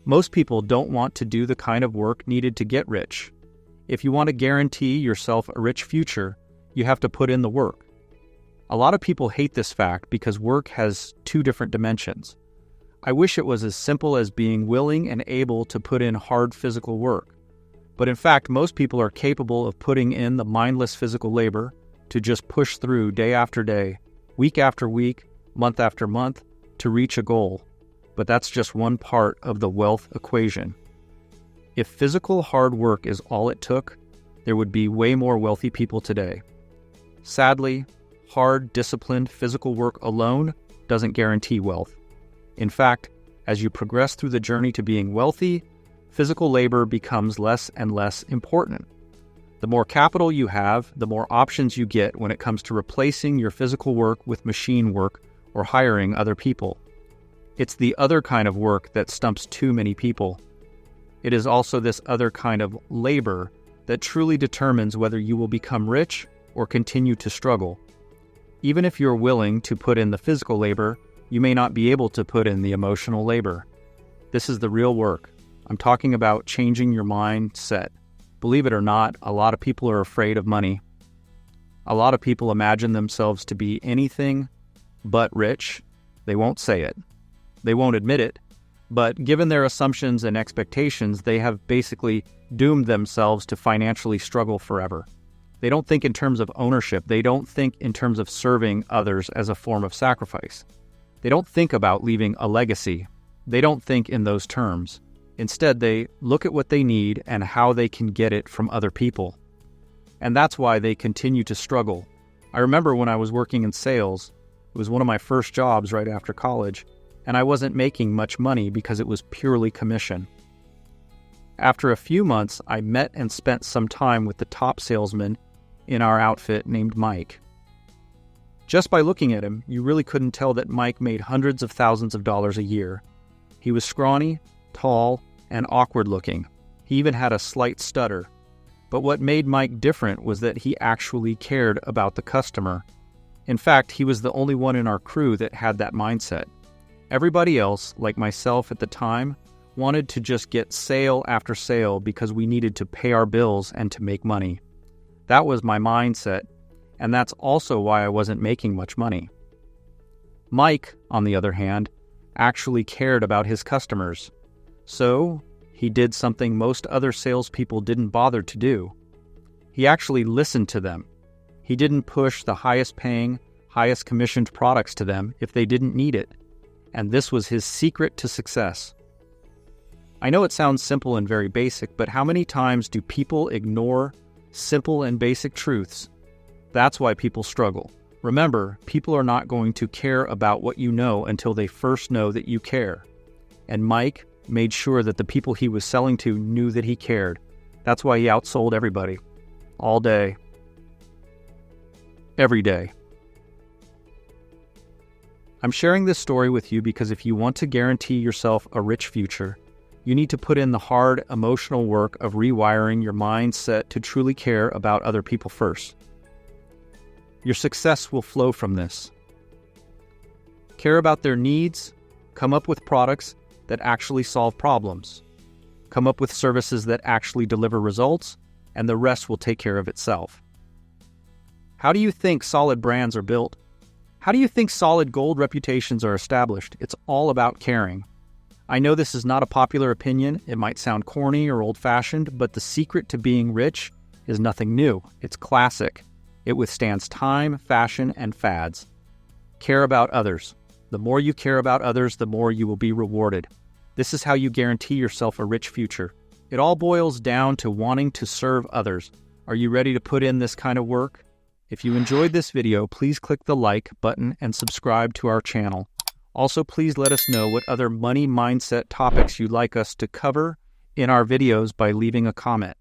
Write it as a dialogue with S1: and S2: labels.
S1: Most people don't want to do the kind of work needed to get rich. If you want to guarantee yourself a rich future, you have to put in the work. A lot of people hate this fact because work has two different dimensions. I wish it was as simple as being willing and able to put in hard physical work. But in fact, most people are capable of putting in the mindless physical labor to just push through day after day, week after week, month after month, to reach a goal. But that's just one part of the wealth equation. If physical hard work is all it took, there would be way more wealthy people today. Sadly, hard, disciplined physical work alone doesn't guarantee wealth. In fact, as you progress through the journey to being wealthy, physical labor becomes less and less important. The more capital you have, the more options you get when it comes to replacing your physical work with machine work or hiring other people. It's the other kind of work that stumps too many people. It is also this other kind of labor that truly determines whether you will become rich or continue to struggle. Even if you're willing to put in the physical labor, you may not be able to put in the emotional labor. This is the real work. I'm talking about changing your mindset. Believe it or not, a lot of people are afraid of money. A lot of people imagine themselves to be anything but rich. They won't say it. They won't admit it. But given their assumptions and expectations, they have basically doomed themselves to financially struggle forever. They don't think in terms of ownership. They don't think in terms of serving others as a form of sacrifice. They don't think about leaving a legacy. They don't think in those terms. Instead, they look at what they need and how they can get it from other people. And that's why they continue to struggle. I remember when I was working in sales, it was one of my first jobs right after college, and I wasn't making much money because it was purely commission. After a few months, I met and spent some time with the top salesman in our outfit named Mike. Just by looking at him, you really couldn't tell that Mike made hundreds of thousands of dollars a year. He was scrawny, tall, and awkward looking. He even had a slight stutter. But what made Mike different was that he actually cared about the customer. In fact, he was the only one in our crew that had that mindset. Everybody else, like myself at the time, wanted to just get sale after sale because we needed to pay our bills and to make money. That was my mindset, and that's also why I wasn't making much money. Mike, on the other hand, actually cared about his customers. So, he did something most other salespeople didn't bother to do. He actually listened to them. He didn't push the highest paying, highest commissioned products to them if they didn't need it. And this was his secret to success. I know it sounds simple and very basic, but how many times do people ignore simple and basic truths? That's why people struggle. Remember, people are not going to care about what you know until they first know that you care. And Mike made sure that the people he was selling to knew that he cared. That's why he outsold everybody. All day. Every day. I'm sharing this story with you because if you want to guarantee yourself a rich future, you need to put in the hard, emotional work of rewiring your mindset to truly care about other people first. Your success will flow from this. Care about their needs, come up with products that actually solve problems, come up with services that actually deliver results, and the rest will take care of itself. How do you think solid brands are built? How do you think solid gold reputations are established? It's all about caring. I know this is not a popular opinion. It might sound corny or old-fashioned, but the secret to being rich is nothing new. It's classic. It withstands time, fashion, and fads. Care about others. The more you care about others, the more you will be rewarded. This is how you guarantee yourself a rich future. It all boils down to wanting to serve others. Are you ready to put in this kind of work? If you enjoyed this video, please click the like button and subscribe to our channel. Also, please let us know what other money mindset topics you'd like us to cover in our videos by leaving a comment.